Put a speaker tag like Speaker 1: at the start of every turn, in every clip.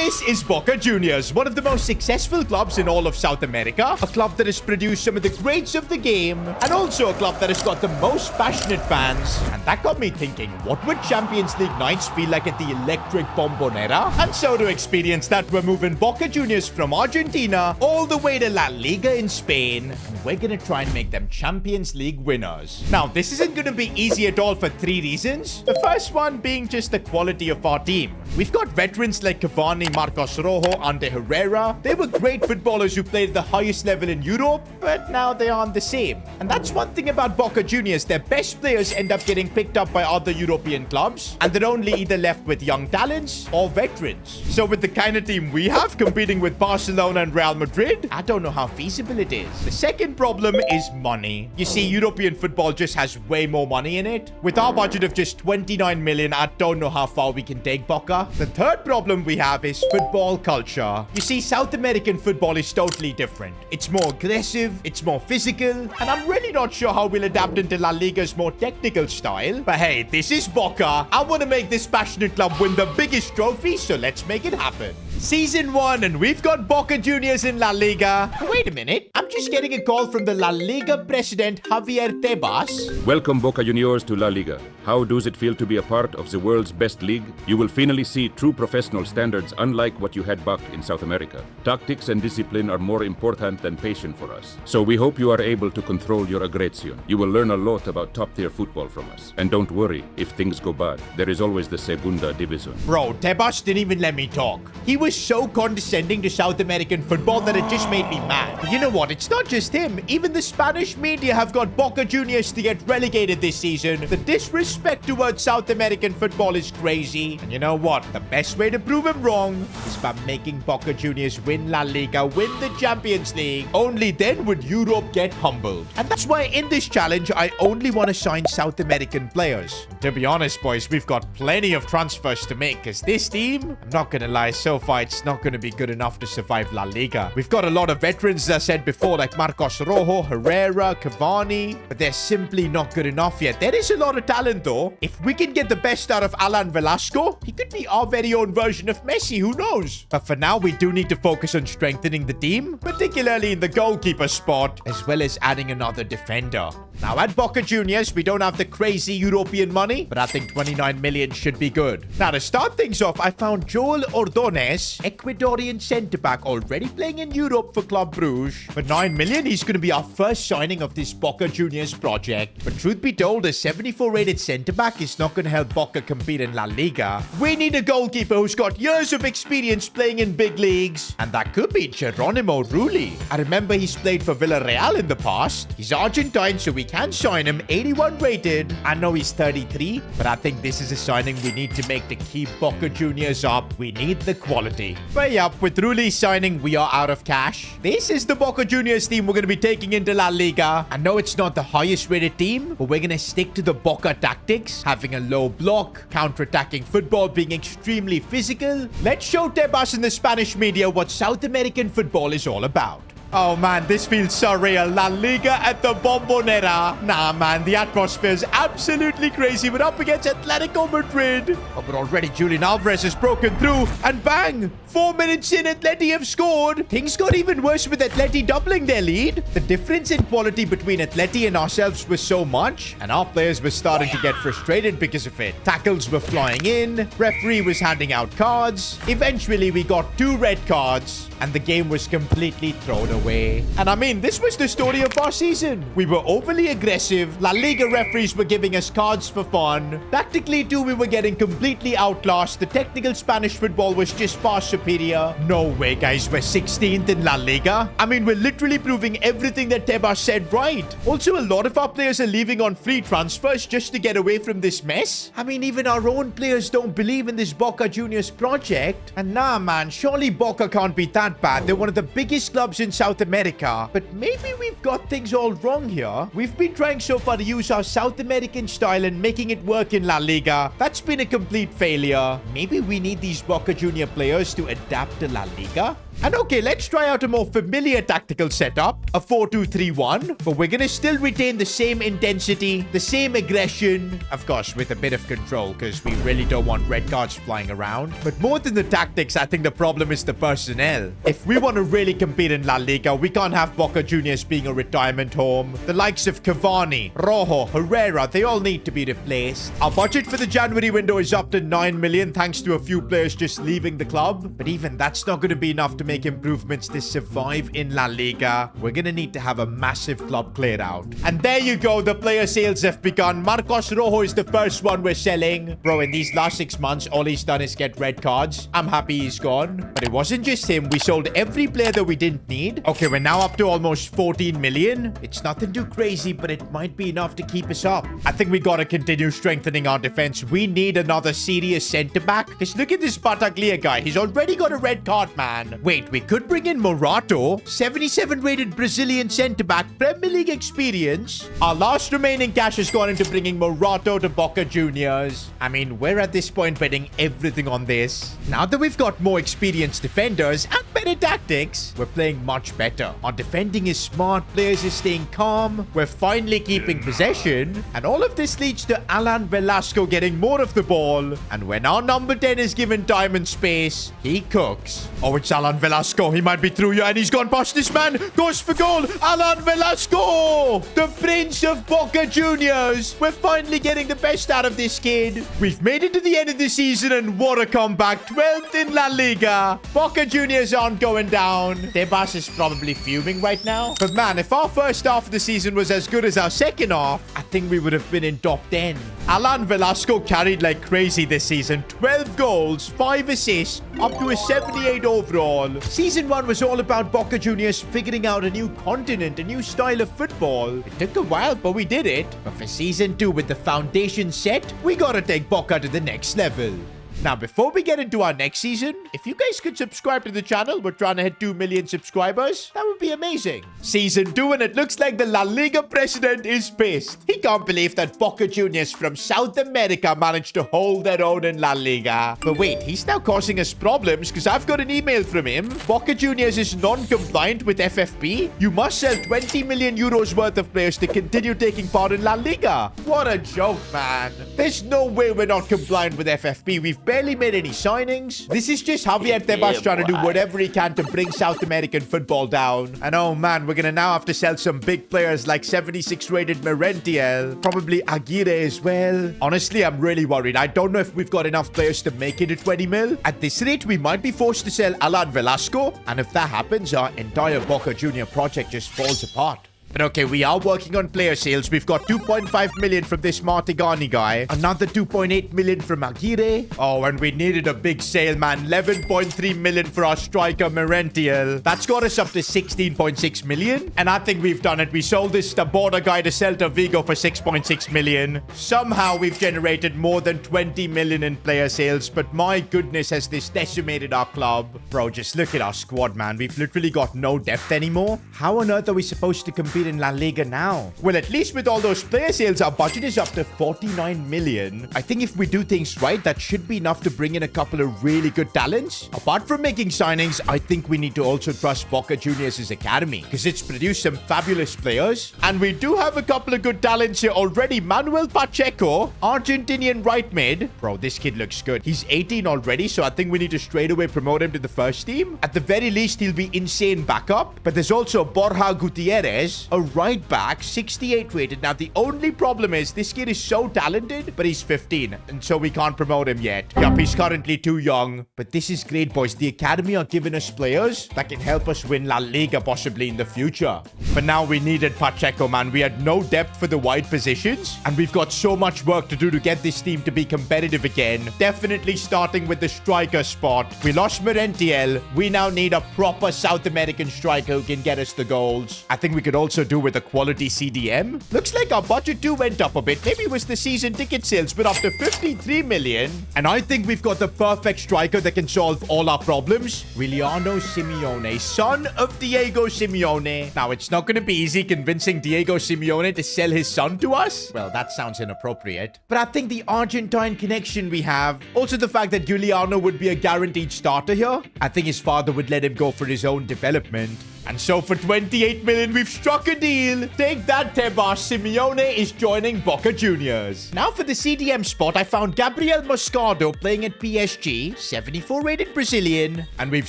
Speaker 1: This is Boca Juniors, one of the most successful clubs in all of South America. A club that has produced some of the greats of the game, and also a club that has got the most passionate fans. And that got me thinking, what would Champions League nights feel like at the electric Bombonera? And so to experience that, we're moving Boca Juniors from Argentina all the way to La Liga in Spain. And we're gonna try and make them Champions League winners. Now, this isn't gonna be easy at all for 3 reasons. The first one being just the quality of our team. We've got veterans like Cavani, Marcos Rojo, Ande Herrera. They were great footballers who played at the highest level in Europe, but now they aren't the same. And that's one thing about Boca Juniors. Their best players end up getting picked up by other European clubs, and they're only either left with young talents or veterans. So with the kind of team we have competing with Barcelona and Real Madrid, I don't know how feasible it is. The second problem is money. You see, European football just has way more money in it. With our budget of just 29 million, I don't know how far we can take Boca. The third problem we have is football culture. You see, South American football is totally different. It's more aggressive, it's more physical, and I'm really not sure how we'll adapt into La Liga's more technical style. But hey, this is Boca. I want to make this passionate club win the biggest trophy, so let's make it happen. Season 1, and we've got Boca Juniors in La Liga. Wait a minute, I'm just getting a call from the La Liga president, Javier Tebas.
Speaker 2: Welcome, Boca Juniors, to La Liga. How does it feel to be a part of the world's best league? You will finally see true professional standards unlike what you had back in South America. Tactics and discipline are more important than patience for us. So we hope you are able to control your aggression. You will learn a lot about top-tier football from us. And don't worry, if things go bad, there is always the Segunda Division.
Speaker 1: Bro, Tebas didn't even let me talk. He was so condescending to South American football that it just made me mad. But you know what? It's not just him. Even the Spanish media have got Boca Juniors to get relegated this season. The disrespect towards South American football is crazy. And you know what? The best way to prove him wrong is by making Boca Juniors win La Liga, win the Champions League. Only then would Europe get humbled. And that's why in this challenge, I only want to sign South American players. To be honest, boys, we've got plenty of transfers to make, because this team, I'm not going to lie, so far it's not going to be good enough to survive La Liga. We've got a lot of veterans, as I said before, like Marcos Rojo, Herrera, Cavani, but they're simply not good enough yet. There is a lot of talent, though. If we can get the best out of Alan Velasco, he could be our very own version of Messi, who knows? But for now, we do need to focus on strengthening the team, particularly in the goalkeeper spot, as well as adding another defender. Now, at Boca Juniors, we don't have the crazy European money, but I think 29 million should be good. Now, to start things off, I found Joel Ordonez, Ecuadorian centre-back, already playing in Europe for Club Bruges. For 9 million, he's going to be our first signing of this Boca Juniors project. But truth be told, a 74-rated centre-back is not going to help Boca compete in La Liga. We need a goalkeeper who's got years of experience playing in big leagues, and that could be Geronimo Rulli. I remember he's played for Villarreal in the past. He's Argentine, so we can sign him, 81 rated. I know he's 33, but I think this is a signing we need to make to keep Boca Juniors up. We need the quality. But yup, with Rulli's signing, we are out of cash. This is the Boca Juniors team we're going to be taking into La Liga. I know it's not the highest rated team, but we're going to stick to the Boca tactics, having a low block, counter-attacking football, being extremely physical. Let's show Tebas and the Spanish media what South American football is all about. Oh man, this feels surreal. La Liga at the Bombonera. Nah man, the atmosphere is absolutely crazy. We're up against Atletico Madrid. Oh, but already Julian Alvarez has broken through. And bang! 4 minutes in, Atleti have scored. Things got even worse with Atleti doubling their lead. The difference in quality between Atleti and ourselves was so much, and our players were starting to get frustrated because of it. Tackles were flying in. Referee was handing out cards. Eventually, we got 2 red cards, and the game was completely thrown away. And I mean, this was the story of our season. We were overly aggressive. La Liga referees were giving us cards for fun. Tactically too, we were getting completely outclassed. The technical Spanish football was just far superior. No way, guys. We're 16th in La Liga. I mean, we're literally proving everything that Tebas said right. Also, a lot of our players are leaving on free transfers just to get away from this mess. I mean, even our own players don't believe in this Boca Juniors project. And nah, man, surely Boca can't be that bad. They're one of the biggest clubs in South America. But maybe we've got things all wrong here. We've been trying so far to use our South American style and making it work in La Liga. That's been a complete failure. Maybe we need these Boca Junior players to adapt to La Liga. And okay, let's try out a more familiar tactical setup, a 4-2-3-1, but we're gonna still retain the same intensity, the same aggression, of course, with a bit of control, because we really don't want red cards flying around. But more than the tactics, I think the problem is the personnel. If we want to really compete in La Liga, we can't have Boca Juniors being a retirement home. The likes of Cavani, Rojo, Herrera, they all need to be replaced. Our budget for the January window is up to 9 million thanks to a few players just leaving the club. But even that's not going to be enough to make improvements to survive in La Liga. We're going to need to have a massive club cleared out. And there you go, the player sales have begun. Marcos Rojo is the first one we're selling. Bro, in these last 6 months, all he's done is get red cards. I'm happy he's gone. But it wasn't just him. We sold every player that we didn't need. Okay, we're now up to almost 14 million. It's nothing too crazy, but it might be enough to keep us up. I think we gotta continue strengthening our defense. We need another serious center-back. Because look at this Bataglia guy. He's already got a red card, man. Wait, we could bring in Morato. 77 rated Brazilian center-back. Premier League experience. Our last remaining cash has gone into bringing Morato to Boca Juniors. I mean, we're at this point betting everything on this. Now that we've got more experienced defenders and better tactics, we're playing much better. Our defending is smart. Players are staying calm. We're finally keeping possession. And all of this leads to Alan Velasco getting more of the ball. And when our number 10 is given time and space, he cooks. Oh, it's Alan Velasco. He might be through here, and he's gone past this man. Goes for goal. Alan Velasco, the Prince of Boca Juniors. We're finally getting the best out of this kid. We've made it to the end of the season, and what a comeback. 12th in La Liga. Boca Juniors aren't going down. Their boss is probably fuming right now. But man, if our first half of the season was as good as our second half, I think we would have been in top 10. Alan Velasco carried like crazy this season. 12 goals, 5 assists, up to a 78 overall. Season 1 was all about Boca Juniors figuring out a new continent, a new style of football. It took a while, but we did it. But for Season 2, with the foundation set, we gotta take Boca to the next level. Now, before we get into our next season, if you guys could subscribe to the channel, we're trying to hit 2 million subscribers. That would be amazing. Season 2, and it looks like the La Liga president is pissed. He can't believe that Boca Juniors from South America managed to hold their own in La Liga. But wait, he's now causing us problems because I've got an email from him. Boca Juniors is non-compliant with FFP. You must sell 20 million euros worth of players to continue taking part in La Liga. What a joke, man. There's no way we're not compliant with FFP. We've barely made any signings. This is just Javier Tebas trying to do whatever he can to bring South American football down. And oh man, we're gonna now have to sell some big players like 76 rated Merentiel, probably Aguirre as well. Honestly, I'm really worried. I don't know if we've got enough players to make it to 20 mil. At this rate, we might be forced to sell Alan Velasco. And if that happens, our entire Boca Junior project just falls apart. But okay, we are working on player sales. We've got 2.5 million from this Martigani guy. Another 2.8 million from Aguirre. Oh, and we needed a big sale, man. 11.3 million for our striker Merentiel. That's got us up to 16.6 million. And I think we've done it. We sold this Taborda guy to Celta Vigo for 6.6 million. Somehow we've generated more than 20 million in player sales. But my goodness, has this decimated our club. Bro, just look at our squad, man. We've literally got no depth anymore. How on earth are we supposed to compete in La Liga now? Well, at least with all those player sales, our budget is up to 49 million. I think if we do things right, that should be enough to bring in a couple of really good talents. Apart from making signings, I think we need to also trust Boca Juniors' academy, because it's produced some fabulous players. And we do have a couple of good talents here already. Manuel Pacheco, Argentinian right mid. Bro, this kid looks good. He's 18 already, so I think we need to straight away promote him to the first team. At the very least, he'll be insane backup. But there's also Borja Gutierrez, a right back, 68 rated. Now, the only problem is this kid is so talented, but he's 15, and so we can't promote him yet. Yup, he's currently too young. But this is great, boys. The academy are giving us players that can help us win La Liga possibly in the future. For now, we needed Pacheco, man. We had no depth for the wide positions, and we've got so much work to do to get this team to be competitive again. Definitely starting with the striker spot. We lost Merentiel. We now need a proper South American striker who can get us the goals. I think we could also also do with a quality CDM. Looks like our budget too went up a bit. Maybe it was the season ticket sales, but after 53 million. And I think we've got the perfect striker that can solve all our problems. Giuliano Simeone, son of Diego Simeone. Now, it's not going to be easy convincing Diego Simeone to sell his son to us. Well, that sounds inappropriate. But I think the Argentine connection we have, also the fact that Giuliano would be a guaranteed starter here, I think his father would let him go for his own development. And so for 28 million, we've struck a deal. Take that, Tebas. Simeone is joining Boca Juniors. Now for the CDM spot, I found Gabriel Moscardo playing at PSG, 74 rated Brazilian, and we've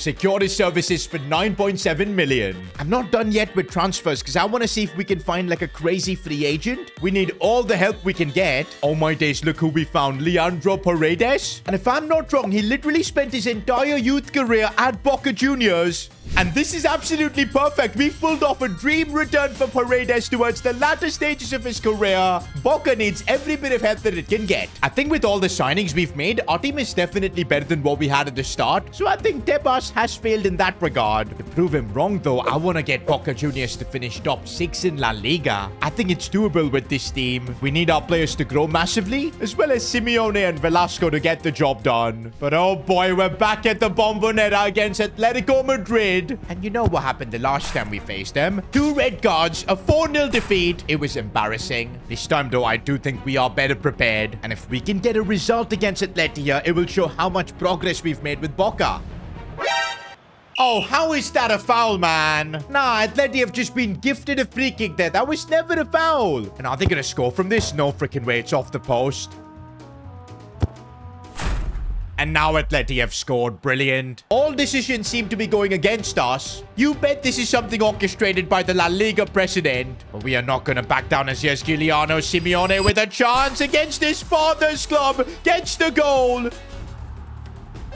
Speaker 1: secured his services for 9.7 million. I'm not done yet with transfers because I want to see if we can find like a crazy free agent. We need all the help we can get. Oh my days, look who we found, Leandro Paredes. And if I'm not wrong, he literally spent his entire youth career at Boca Juniors. And this is absolutely perfect. We've pulled off a dream return for Paredes towards the latter stages of his career. Boca needs every bit of help that it can get. I think with all the signings we've made, our team is definitely better than what we had at the start. So I think Tebas has failed in that regard. To prove him wrong though, I want to get Boca Juniors to finish top 6 in La Liga. I think it's doable with this team. We need our players to grow massively, as well as Simeone and Velasco to get the job done. But oh boy, we're back at the Bombonera against Atletico Madrid. And you know what happened the last time we faced them? 2 red cards, a 4-0 defeat. It was embarrassing. This time though, I do think we are better prepared. And if we can get a result against Atleti, it will show how much progress we've made with Boca. Oh, how is that a foul, man? Nah, Atleti have just been gifted a free kick there. That was never a foul. And are they going to score from this? No freaking way. It's off the post. And now Atleti have scored. Brilliant. All decisions seem to be going against us. You bet this is something orchestrated by the La Liga president. But we are not going to back down as yes, Giuliano Simeone with a chance against his father's club. Gets the goal.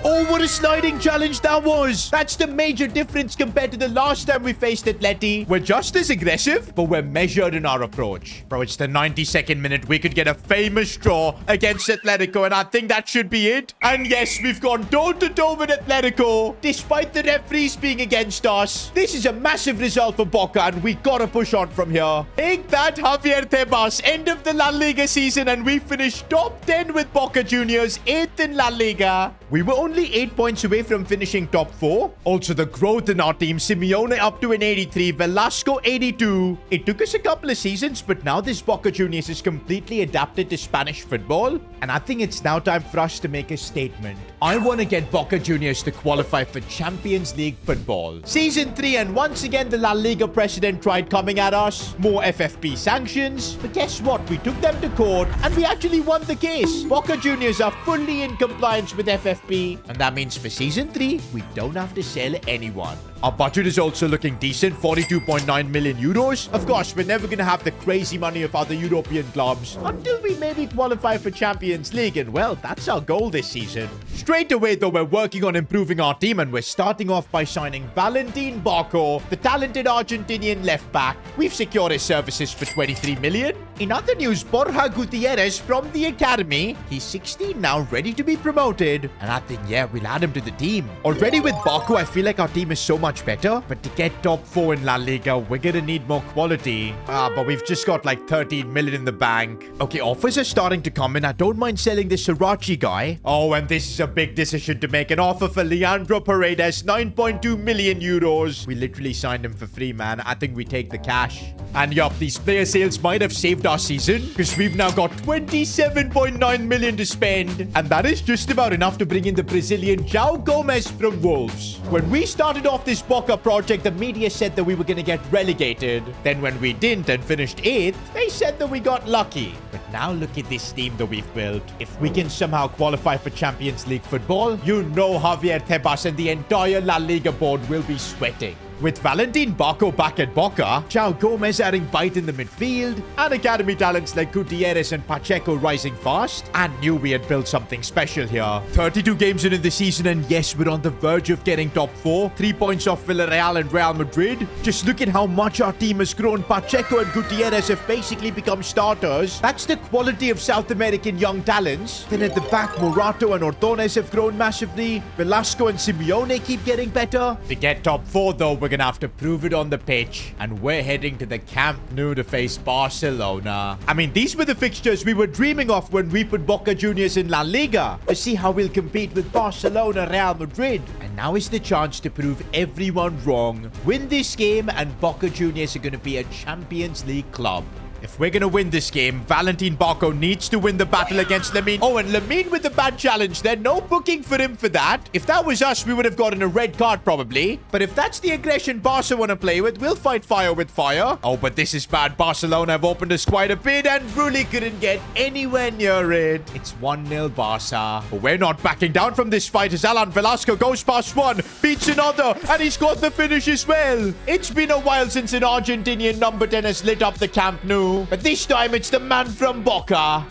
Speaker 1: Oh, what a sliding challenge that was. That's the major difference compared to the last time we faced Atleti. We're just as aggressive, but we're measured in our approach. Bro, it's the 92nd minute. We could get a famous draw against Atletico, and I think that should be it. And yes, we've gone toe-to-toe with Atletico, despite the referees being against us. This is a massive result for Boca, and we gotta push on from here. Take that, Javier Tebas. End of the La Liga season, and we finished top 10 with Boca Juniors, 8th in La Liga. We were only 8 points away from finishing top 4. Also, the growth in our team, Simeone up to an 83, Velasco 82. It took us a couple of seasons, but now this Boca Juniors is completely adapted to Spanish football. And I think it's now time for us to make a statement. I want to get Boca Juniors to qualify for Champions League football. Season 3, and once again, the La Liga president tried coming at us. More FFP sanctions. But guess what? We took them to court, and we actually won the case. Boca Juniors are fully in compliance with FFP. And that means for Season 3, we don't have to sell anyone. Our budget is also looking decent, 42.9 million euros. Of course, we're never going to have the crazy money of other European clubs until we maybe qualify for Champions League. And well, that's our goal this season. Straight away, though, we're working on improving our team, and we're starting off by signing Valentin Barco, the talented Argentinian left back. We've secured his services for 23 million. In other news, Borja Gutierrez from the academy. He's 16 now, ready to be promoted. And I think, yeah, we'll add him to the team. Already with Barco, I feel like our team is so much better, but to get top 4 in La Liga, we're gonna need more quality. But we've just got like 13 million in the bank. Okay, offers are starting to come in. I don't mind selling this Sriracha guy. Oh, and this is a big decision to make. An offer for Leandro Paredes, 9.2 million euros. We literally signed him for free, man. I think we take the cash. And yup, these player sales might have saved our season, because we've now got 27.9 million to spend. And that is just about enough to bring in the Brazilian João Gomez from Wolves. When we started off this Boca project, the media said that we were going to get relegated. Then when we didn't and finished 8th, they said that we got lucky. But now look at this team that we've built. If we can somehow qualify for Champions League football, you know Javier Tebas and the entire La Liga board will be sweating. With Valentin Barco back at Boca, João Gomez adding bite in the midfield, and academy talents like Gutierrez and Pacheco rising fast, I knew we had built something special here. 32 games into the season, and yes, we're on the verge of getting top 4. 3 points off Villarreal and Real Madrid. Just look at how much our team has grown. Pacheco and Gutierrez have basically become starters. That's the quality of South American young talents. Then at the back, Morato and Ortones have grown massively. Velasco and Simeone keep getting better. To get top 4 though, we're going to have to prove it on the pitch. And we're heading to the Camp Nou to face Barcelona. I mean, these were the fixtures we were dreaming of when we put Boca Juniors in La Liga. To see how we'll compete with Barcelona, Real Madrid. And now is the chance to prove everyone wrong. Win this game and Boca Juniors are going to be a Champions League club. If we're going to win this game, Valentin Barco needs to win the battle against Lamine. Oh, and Lamine with the bad challenge there. No booking for him for that. If that was us, we would have gotten a red card probably. But if that's the aggression Barca want to play with, we'll fight fire with fire. Oh, but this is bad. Barcelona have opened us quite a bit and Brulli couldn't get anywhere near it. It's 1-0 Barca. But we're not backing down from this fight as Alan Velasco goes past one, beats another, and he's got the finish as well. It's been a while since an Argentinian number 10 has lit up the Camp Nou. But this time, it's the man from Boca.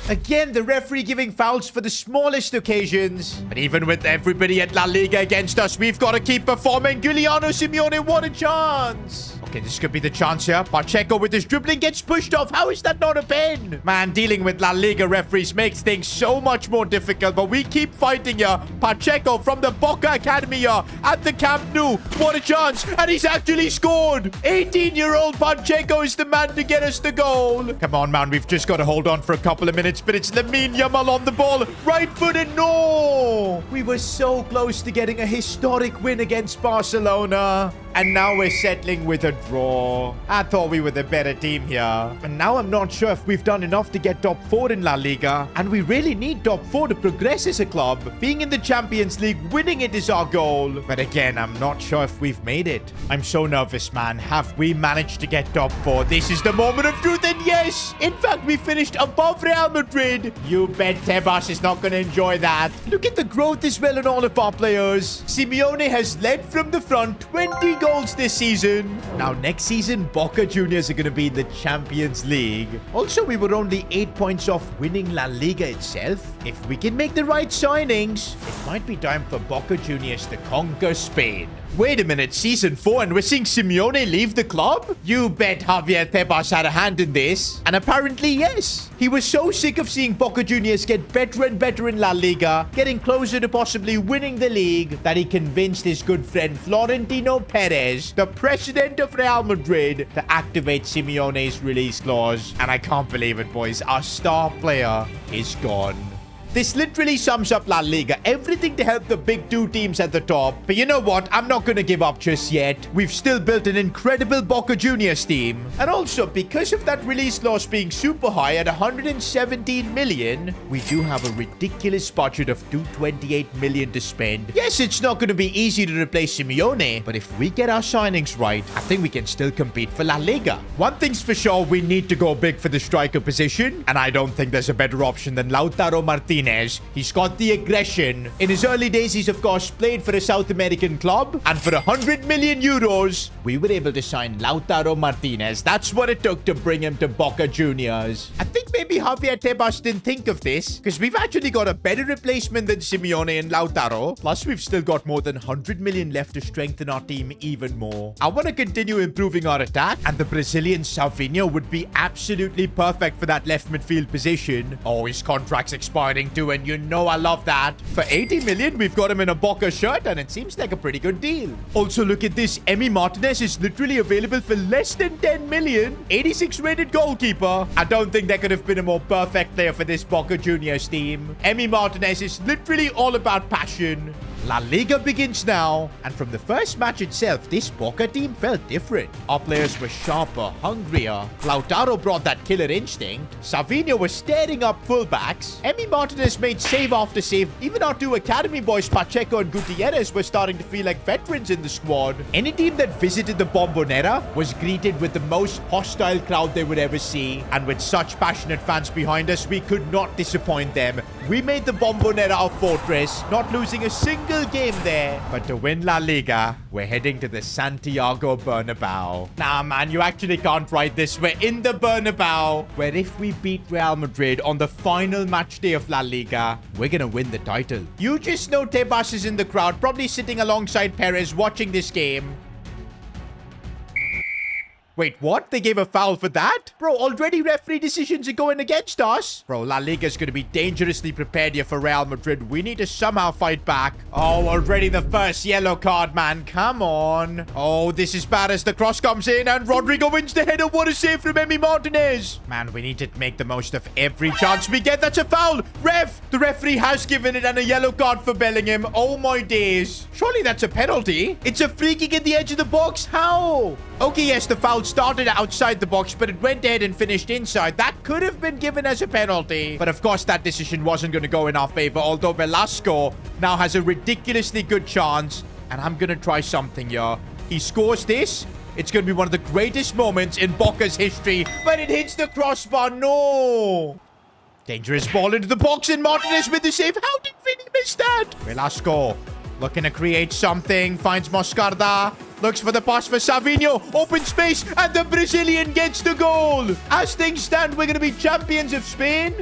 Speaker 1: Again, the referee giving fouls for the smallest occasions. But even with everybody at La Liga against us, we've got to keep performing. Giuliano Simeone, what a chance. Okay, this could be the chance here. Pacheco with his dribbling gets pushed off. How is that not a pen? Man, dealing with La Liga referees makes things so much more difficult. But we keep fighting here. Pacheco from the Boca Academy here at the Camp Nou. What a chance. And he's actually scored. 18-year-old Pacheco is the man to get us the goal. Come on, man. We've just got to hold on for a couple of minutes. But it's Lamine Yamal on the ball. Right-footed. No. We were so close to getting a historic win against Barcelona. And now we're settling with a draw. I thought we were the better team here. And now I'm not sure if we've done enough to get top 4 in La Liga. And we really need top 4 to progress as a club. Being in the Champions League, winning it is our goal. But again, I'm not sure if we've made it. I'm so nervous, man. Have we managed to get top 4? This is the moment of truth. And yes, in fact, we finished above Real Madrid. You bet Tebas is not going to enjoy that. Look at the growth as well in all of our players. Simeone has led from the front, 20 goals this season. Now, next season, Boca Juniors are going to be in the Champions League. Also, we were only 8 points off winning La Liga itself. If we can make the right signings, it might be time for Boca Juniors to conquer Spain. Wait a minute, season 4 and we're seeing Simeone leave the club? You bet Javier Tebas had a hand in this. And apparently, yes. He was so sick of seeing Boca Juniors get better and better in La Liga, getting closer to possibly winning the league, that he convinced his good friend Florentino Perez, the president of Real Madrid, to activate Simeone's release clause. And I can't believe it, boys. Our star player is gone. This literally sums up La Liga. Everything to help the big 2 teams at the top. But you know what? I'm not going to give up just yet. We've still built an incredible Boca Juniors team. And also, because of that release clause being super high at 117 million, we do have a ridiculous budget of 228 million to spend. Yes, it's not going to be easy to replace Simeone, but if we get our signings right, I think we can still compete for La Liga. One thing's for sure, we need to go big for the striker position. And I don't think there's a better option than Lautaro Martinez. He's got the aggression. In his early days, he's of course played for a South American club. And for 100 million euros, we were able to sign Lautaro Martinez. That's what it took to bring him to Boca Juniors. I think maybe Javier Tebas didn't think of this, because we've actually got a better replacement than Simeone and Lautaro. Plus, we've still got more than 100 million left to strengthen our team even more. I want to continue improving our attack, and the Brazilian Salvinho would be absolutely perfect for that left midfield position. Oh, his contract's expiring too, and you know I love that. For 80 million, we've got him in a Boca shirt, and it seems like a pretty good deal. Also, look at this. Emi Martinez is literally available for less than 10 million. 86 rated goalkeeper. I don't think there could have been a more perfect player for this Boca Juniors team. Emi Martinez is literally all about passion. La Liga begins now, and from the first match itself, this Boca team felt different. Our players were sharper, hungrier. Lautaro brought that killer instinct. Salvinho was staring up fullbacks. Emi Martinez made save after save. Even our 2 academy boys, Pacheco and Gutierrez, were starting to feel like veterans in the squad. Any team that visited the Bombonera was greeted with the most hostile crowd they would ever see. And with such passionate fans behind us, we could not disappoint them. We made the Bombonera our fortress, not losing a single game there. But to win La Liga, we're heading to the Santiago Bernabeu. Nah, man, you actually can't write this. We're in the Bernabeu, where if we beat Real Madrid on the final match day of La Liga, we're gonna win the title. You just know Tebas is in the crowd, probably sitting alongside Perez watching this game. Wait, what? They gave a foul for that? Bro, already referee decisions are going against us. Bro, La Liga's going to be dangerously prepared here for Real Madrid. We need to somehow fight back. Oh, already the first yellow card, man. Come on. Oh, this is bad as the cross comes in and Rodrigo wins the header. What a save from Emi Martinez. Man, we need to make the most of every chance we get. That's a foul. Ref, the referee has given it and a yellow card for Bellingham. Oh my days. Surely that's a penalty. It's a free kick at the edge of the box. How? Okay, yes, the foul started outside the box, but it went ahead and finished inside. That could have been given as a penalty. But of course, that decision wasn't going to go in our favor, although Velasco now has a ridiculously good chance. And I'm going to try something here. He scores this. It's going to be one of the greatest moments in Boca's history, but it hits the crossbar. No. Dangerous ball into the box, and Martinez with the save. How did Vinny miss that? Velasco looking to create something. Finds Moscarda. Looks for the pass for Savinho. Open space. And the Brazilian gets the goal. As things stand, we're going to be champions of Spain.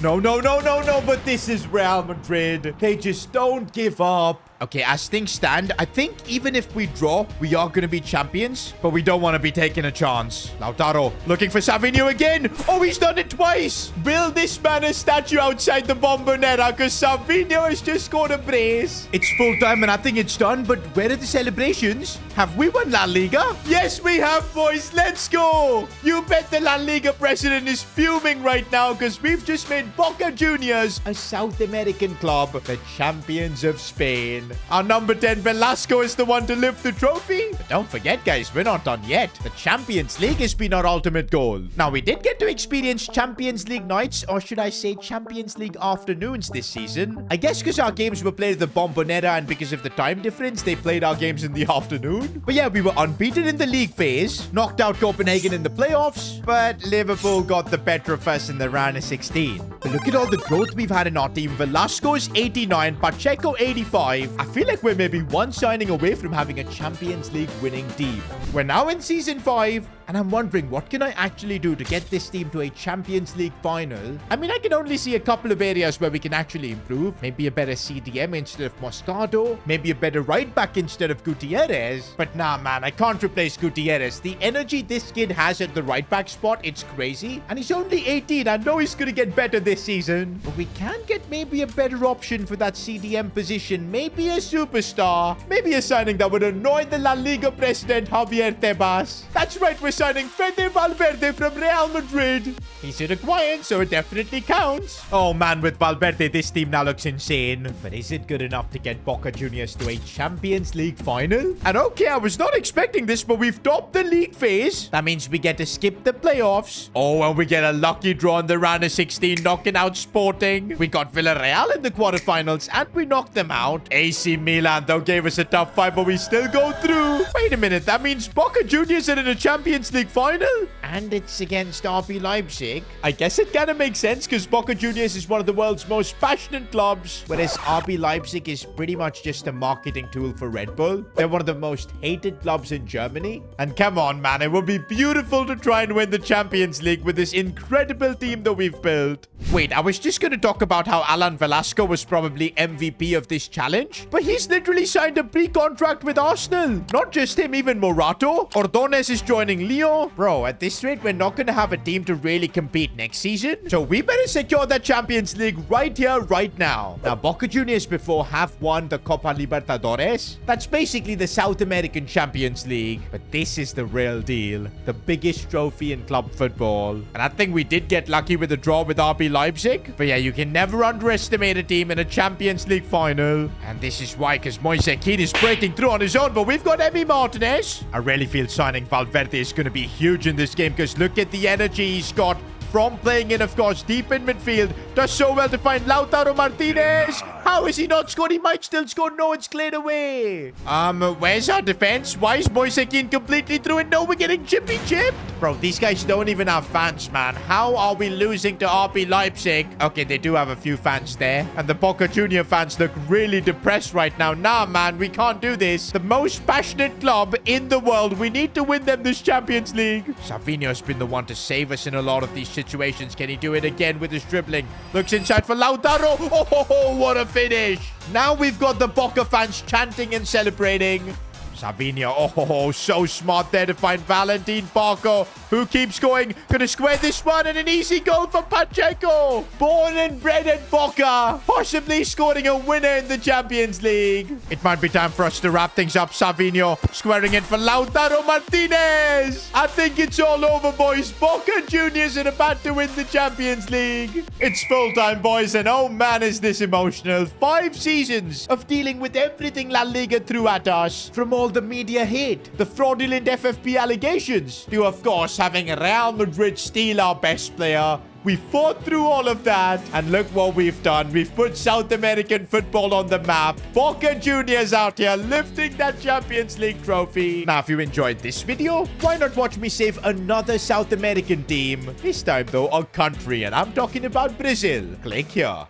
Speaker 1: No. But this is Real Madrid. They just don't give up. Okay, as things stand, I think even if we draw, we are going to be champions. But we don't want to be taking a chance. Lautaro looking for Savinho again. Oh, he's done it twice. Build this man a statue outside the Bombonera because Savinho has just scored a brace. It's full time and I think it's done. But where are the celebrations? Have we won La Liga? Yes, we have, boys. Let's go. You bet the La Liga president is fuming right now because we've just made Boca Juniors, a South American club, the champions of Spain. Our number 10 Velasco is the one to lift the trophy. But don't forget, guys, we're not done yet. The Champions League has been our ultimate goal. Now, we did get to experience Champions League nights, or should I say Champions League afternoons this season. I guess because our games were played at the Bombonera and because of the time difference, they played our games in the afternoon. But yeah, we were unbeaten in the league phase, knocked out Copenhagen in the playoffs, but Liverpool got the better of us in the round of 16. But look at all the growth we've had in our team. Velasco's 89, Pacheco 85. I feel like we're maybe one signing away from having a Champions League winning team. We're now in Season 5, and I'm wondering, what can I actually do to get this team to a Champions League final? I mean, I can only see a couple of areas where we can actually improve. Maybe a better CDM instead of Moscardo. Maybe a better right back instead of Gutierrez. But nah, man, I can't replace Gutierrez. The energy this kid has at the right back spot, it's crazy. And he's only 18. I know he's going to get better this season. But we can get maybe a better option for that CDM position. Maybe a superstar. Maybe a signing that would annoy the La Liga president, Javier Tebas. That's right, we're signing Fede Valverde from Real Madrid. He's Uruguayan, so it definitely counts. Oh man, with Valverde, this team now looks insane. But is it good enough to get Boca Juniors to a Champions League final? And okay, I was not expecting this, but we've topped the league phase. That means we get to skip the playoffs. Oh, and we get a lucky draw in the round of 16, knocking out Sporting. We got Villarreal in the quarterfinals, and we knocked them out. AC Milan, though, gave us a tough fight, but we still go through. Wait a minute, that means Boca Juniors are in a Champions League final? And it's against RB Leipzig. I guess it kind of makes sense because Boca Juniors is one of the world's most passionate clubs, whereas RB Leipzig is pretty much just a marketing tool for Red Bull. They're one of the most hated clubs in Germany. And come on, man, it would be beautiful to try and win the Champions League with this incredible team that we've built. Wait, I was just going to talk about how Alan Velasco was probably MVP of this challenge, but he's literally signed a pre-contract with Arsenal. Not just him, even Morato. Ordonez is joining Lyon. Bro, at this rate, we're not going to have a team to really compete next season. So we better secure the Champions League right here, right now. Now, Boca Juniors before have won the Copa Libertadores. That's basically the South American Champions League. But this is the real deal. The biggest trophy in club football. And I think we did get lucky with the draw with RB Leipzig. But yeah, you can never underestimate a team in a Champions League final. And this is why, because Moise Kean is breaking through on his own. But we've got Emi Martinez. I really feel signing Valverde is going to be huge in this game because look at the energy he's got from playing in, of course, deep in midfield. Does so well to find Lautaro Martinez. How is he not scored? He might still score. No, it's cleared away. Where's our defense? Why is Moise Kean completely through it? No, we're getting chippy chipped. Bro, these guys don't even have fans, man. How are we losing to RB Leipzig? Okay, they do have a few fans there. And the Boca Junior fans look really depressed right now. Nah, man, we can't do this. The most passionate club in the world. We need to win them this Champions League. Savinho's been the one to save us in a lot of these situations. Can he do it again with his dribbling? Looks inside for Lautaro. Oh, what a finish. Now we've got the Boca fans chanting and celebrating. Savinho, oh, so smart there to find Valentin Barco, who keeps going. Gonna square this one, and an easy goal for Pacheco. Born and bred at Boca, possibly scoring a winner in the Champions League. It might be time for us to wrap things up. Savinho squaring it for Lautaro Martinez. I think it's all over, boys. Boca Juniors are about to win the Champions League. It's full time, boys, and oh man, is this emotional. 5 seasons of dealing with everything La Liga threw at us, from all the media hate, the fraudulent FFP allegations, to, of course, having Real Madrid steal our best player. We fought through all of that, and look what we've done. We've put South American football on the map. Boca Juniors out here lifting that Champions League trophy. Now, if you enjoyed this video, why not watch me save another South American team? This time, though, a country, and I'm talking about Brazil. Click here.